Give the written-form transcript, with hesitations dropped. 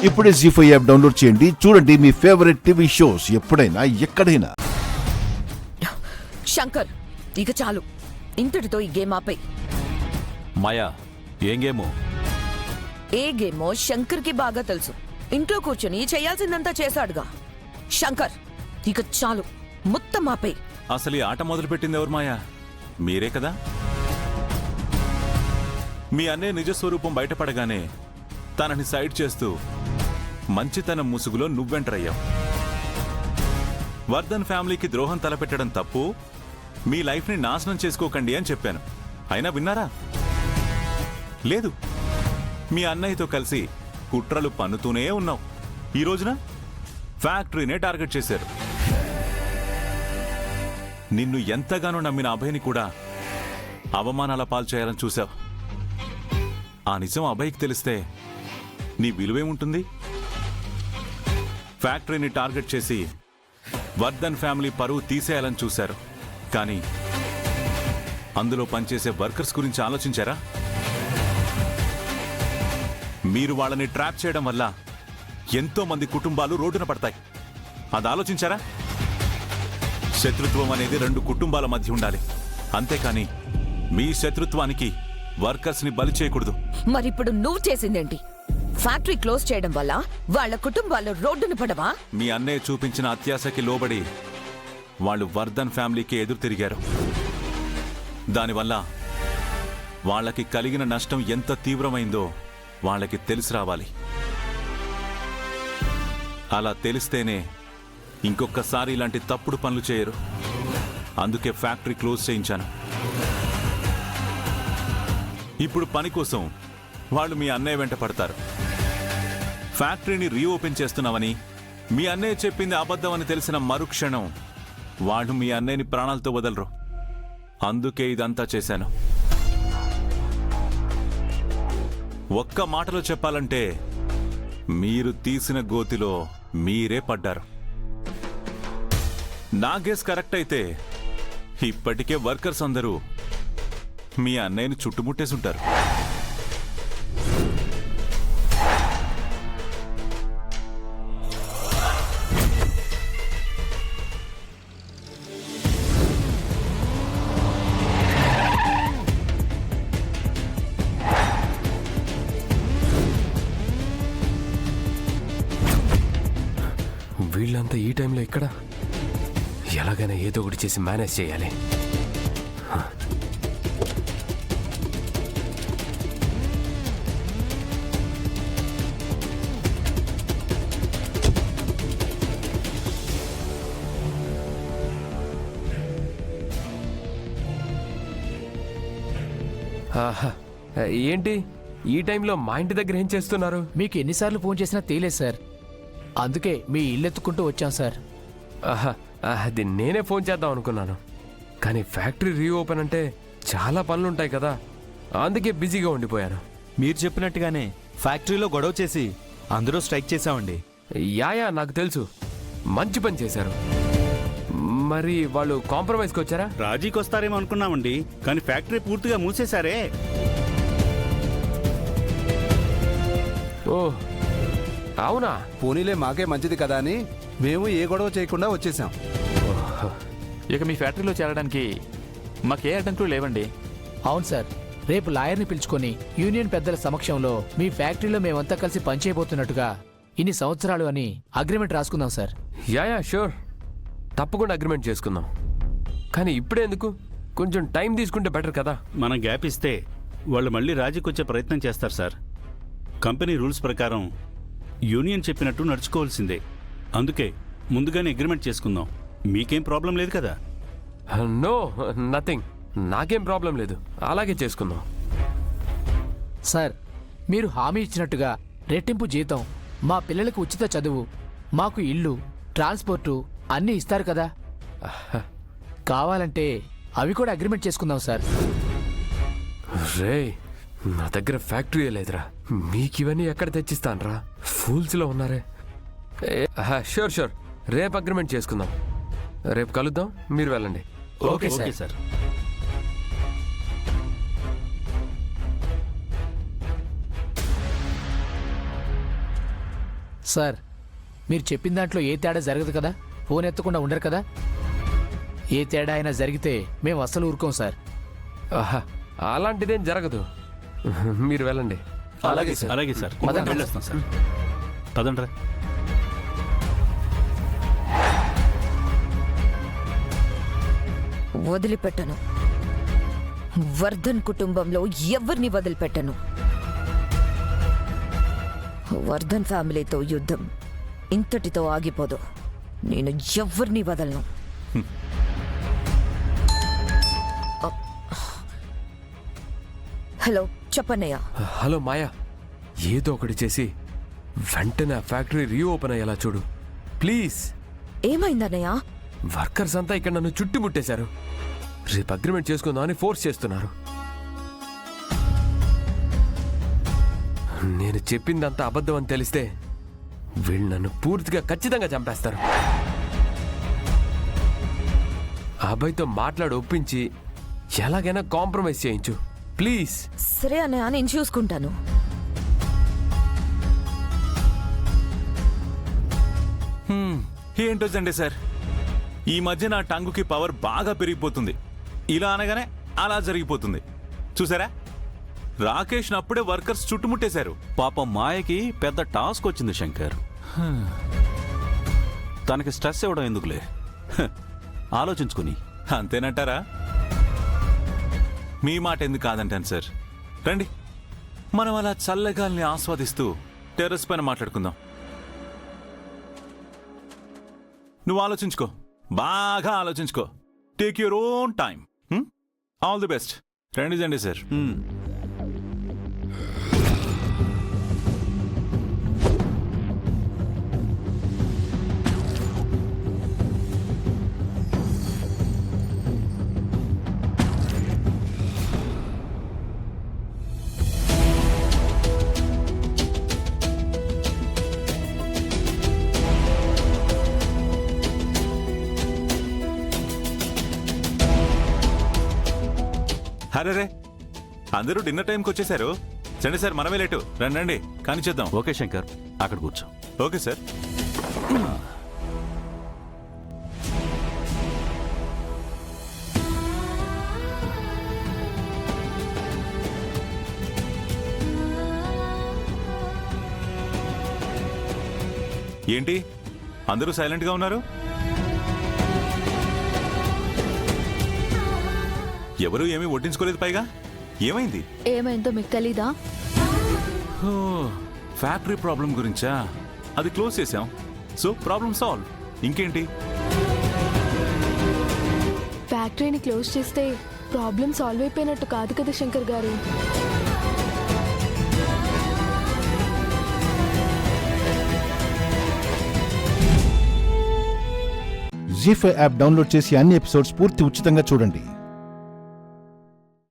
ఇప్పుడే జీ5 app download చేయండి. చూడండి మీ ఫేవరెట్ టీవీ షోస్ ఎప్పుడైనా ఎక్కడైనా. శంకర్, ఇక చాలు. ఇంతటితో ఈ గేమ్ ఆపై. మాయా, ఏం గేమో? ఏ గేమో శంకర్ కి బాగా తెలుసు. ఇంట్లో కూర్చొని చేయాల్సిందంతా చేశాడుగా. శంకర్, ఇక చాలు. మొత్తం ఆపై. అసలు ఈ ఆట మొదలుపెట్టింది ఎవరు మాయా? మీరే కదా? మీ అన్నయ్య నిజస్వరూపం బయటపడగానే తనని సైడ్ చేస్తూ మంచితనం ముసుగులో నువ్వెంటరయ్యావు. వర్ధన్ ఫ్యామిలీకి ద్రోహం తలపెట్టడం తప్పు, మీ లైఫ్ని నాశనం చేసుకోకండి అని చెప్పాను. అయినా విన్నారా? లేదు. మీ అన్నయ్యతో కలిసి కుట్రలు పన్నుతూనే ఉన్నావు. ఈ రోజున ఫ్యాక్టరీనే టార్గెట్ చేశారు. నిన్ను ఎంతగానో నమ్మిన అభయ్ని కూడా అవమానాల పాలు చేయాలని చూశావు. ఆ నిజం అభయ్కి తెలిస్తే నీ విలువేముంటుంది? ఫ్యాక్టరీని టార్గెట్ చేసి వర్ధన్ ఫ్యామిలీ పరువు తీసేయాలని చూశారు. కానీ అందులో పనిచేసే వర్కర్స్ గురించి ఆలోచించారా? మీరు వాళ్ళని ట్రాప్ చేయడం వల్ల ఎంతో మంది కుటుంబాలు రోడ్డున పడతాయి. అది ఆలోచించారా? శత్రుత్వం అనేది రెండు కుటుంబాల మధ్య ఉండాలి, అంతేకాని మీ శత్రుత్వానికి వర్కర్స్ ని బలి చేయకూడదు. మరిప్పుడు నువ్వు చేసిందేంటి? ఫ్యాక్టరీ క్లోజ్ చేయడం వల్ల వాళ్ళ కుటుంబాలు రోడ్డున పడవా? మీ అన్నయ్య చూపించిన అత్యాశకి లోబడి వాళ్ళు వర్ధన్ ఫ్యామిలీకి ఎదురు తిరిగారు. దానివల్ల వాళ్ళకి కలిగిన నష్టం ఎంత తీవ్రమైందో వాళ్ళకి తెలిసి రావాలి. అలా తెలిస్తేనే ఇంకొకసారి ఇలాంటి తప్పుడు పనులు చేయరు. అందుకే ఫ్యాక్టరీ క్లోజ్ చేయించాను. ఇప్పుడు పని కోసం వాళ్ళు మీ అన్నయ్య వెంట పడతారు. ఫ్యాక్టరీని రీఓపెన్ చేస్తున్నామని మీ అన్నయ్య చెప్పింది అబద్ధమని తెలిసిన మరుక్షణం వాళ్ళు మీ అన్నయ్యని ప్రాణాలతో వదలరు. అందుకే ఇదంతా చేశాను. ఒక్క మాటలో చెప్పాలంటే మీరు తీసిన గోతిలో మీరే పడ్డారు. నా గెస్ కరెక్ట్ అయితే ఇప్పటికే వర్కర్స్ అందరూ మీ అన్నయ్యని చుట్టుముట్టేసుంటారు. వీళ్ళంతా ఈ టైంలో ఇక్కడ ఎలాగైనా ఏదో ఒకటి చేసి మేనేజ్ చేయాలి. ఏంటి ఈ టైంలో మా ఇంటి దగ్గర ఏం చేస్తున్నారు? మీకు ఎన్నిసార్లు ఫోన్ చేసినా తీయలేదు సార్. అందుకే మీ ఇల్లు ఎత్తుకుంటూ వచ్చాం సార్. అది నేనే ఫోన్ చేద్దాం అనుకున్నాను, కానీ ఫ్యాక్టరీ రీఓపెన్ అంటే చాలా పనులుంటాయి కదా, అందుకే బిజీగా ఉండిపోయాను. మీరు చెప్పినట్టుగానే ఫ్యాక్టరీలో గొడవ చేసి అందరూ స్ట్రైక్ చేశామండి. యాయా, నాకు తెలుసు. మంచి పని చేశారు. మరి వాళ్ళు కాంప్రమైజ్కి వచ్చారా? రాజీకి వస్తారేమో అనుకున్నామండి, కానీ ఫ్యాక్టరీ పూర్తిగా మూసేశారే. ఓ అవునా? పోనీలే, మాకే మంచిది కదా అని మేము ఏ గొడవ చేయకుండా వచ్చేసాం. ఇక మీ ఫ్యాక్టరీలో చేరడానికి మాకే అడ్డంకులు లేవండి. అవును సార్, రేపు లాయర్ని పిలుచుకొని యూనియన్ పెద్దల సమక్షంలో మీ ఫ్యాక్టరీలో మేమంతా కలిసి పనిచేయబోతున్నట్టుగా ఇన్ని సంవత్సరాలు అని అగ్రిమెంట్ రాసుకుందాం సార్. యాయా షూర్, తప్పకుండా అగ్రిమెంట్ చేసుకుందాం. కానీ ఇప్పుడేందుకు? కొంచెం టైం తీసుకుంటే బెటర్ కదా. మనం గ్యాప్ ఇస్తే వాళ్ళు మళ్ళీ రాజీకి వచ్చే ప్రయత్నం చేస్తారు సార్. కంపెనీ రూల్స్ ప్రకారం యూనియన్ చెప్పినట్టు నడుచుకోవాల్సిందే. అందుకే ముందుగానే అగ్రిమెంట్ చేసుకుందాం. మీకేం ప్రాబ్లం లేదు కదా? నో నథింగ్, నాకేం ప్రాబ్లం లేదు. అలాగే చేసుకుందాం. సార్, మీరు హామీ ఇచ్చినట్టుగా రెట్టింపు జీతం, మా పిల్లలకు ఉచిత చదువు, మాకు ఇల్లు, ట్రాన్స్పోర్టు అన్నీ ఇస్తారు కదా. కావాలంటే అవి కూడా అగ్రిమెంట్ చేసుకుందాం సార్. రే, నా దగ్గర ఫ్యాక్టరీ లేదురా, మీకు ఇవన్నీ ఎక్కడ తెచ్చిస్తానరా? ఫూల్స్లో ఉన్నారే. షూర్ షూర్, రేపు అగ్రిమెంట్ చేసుకుందాం. రేపు కలుద్దాం, మీరు వెళ్ళండి. Okay sir. సార్ మీరు చెప్పిన దాంట్లో ఏ తేడా జరగదు కదా? ఫోన్ ఎత్తకుండా ఉండరు కదా? ఏ తేడా అయినా జరిగితే మేము అస్సలు ఊరుకోం సార్. ఆహా, అలాంటిదేం జరగదు. మీరు వెళ్ళండి. అలాగే సార్ పదండి. వెళ్ళొస్తాం సార్. పదండ్రా. వదిలిపెట్టను. వర్ధన్ కుటుంబంలో ఎవరిని వదిలిపెట్టను. వర్ధన్ ఫ్యామిలీతో యుద్ధం ఇంతటితో ఆగిపోదు. నేను ఎవరిని వదలను. హలో చెప్పన్నయ్య. హలో మాయా, ఏదో ఒకటి చేసి వెంటనే ఆ ఫ్యాక్టరీ రీఓపెన్ అయ్యేలా చూడు ప్లీజ్. ఏమైందన్నయ్య? వర్కర్స్ అంతా ఇక్కడ నన్ను చుట్టుముట్టేశారు. రేపు అగ్రిమెంట్ చేసుకుందామని ఫోర్స్ చేస్తున్నారు. నేను చెప్పిందంతా అబద్ధం అని తెలిస్తే వీళ్ళు నన్ను పూర్తిగా ఖచ్చితంగా చంపేస్తారు. ఆ అబ్బాయితో మాట్లాడి ఒప్పించి ఎలాగైనా కాంప్రమైజ్ చేయించు ప్లీజ్. సరే అన్నయ్య, నేను చూసుకుంటాను. ఏంటో జండే సార్, ఈ మధ్య నా టంగుకి పవర్ బాగా పెరిగిపోతుంది. ఇలా అనగానే అలా జరిగిపోతుంది. చూసారా, రాకేష్ అప్పుడే వర్కర్స్ చుట్టుముట్టేశారు. పాపం మాయకి పెద్ద టాస్క్ వచ్చింది శంకర్. తనకి స్ట్రెస్ ఇవ్వడం ఎందుకులే, ఆలోచించుకుని. అంతేనంటారా? మీ మాట ఎందుకు కాదంటాను సార్. రండి, మనం అలా చల్లగాల్ని ఆస్వాదిస్తూ టెర్రస్ పైన మాట్లాడుకుందాం. నువ్వు ఆలోచించుకో, బాగా ఆలోచించుకో. Take your own time. All the best. రండి జండి సార్. అరే, అందరూ డిన్నర్ టైంకి వచ్చేసారు. సరే సార్, మనమే లేటు. రండి కానీ చేద్దాం. ఓకే శంకర్, అక్కడ కూర్చో. Okay sir. ఏంటి అందరూ సైలెంట్గా ఉన్నారు? ఎవరు ఏమీ వడ్డించుకోలేదు. పైగా ఏమైంది? ఏమైందో మీకు తెలీదా? ఫ్యాక్టరీ ప్రాబ్లం గురించా? అది క్లోజ్ చేసాం. So problem solve. ఇంకేంటి? ఫ్యాక్టరీని క్లోజ్ చేస్తే ప్రాబ్లం సాల్వ్ అయిపోయినట్టు కాదు కదా శంకర్ గారు. జీ5 యాప్ డౌన్లోడ్ చేసి అన్ని ఎపిసోడ్స్ పూర్తి ఉచితంగా చూడండి.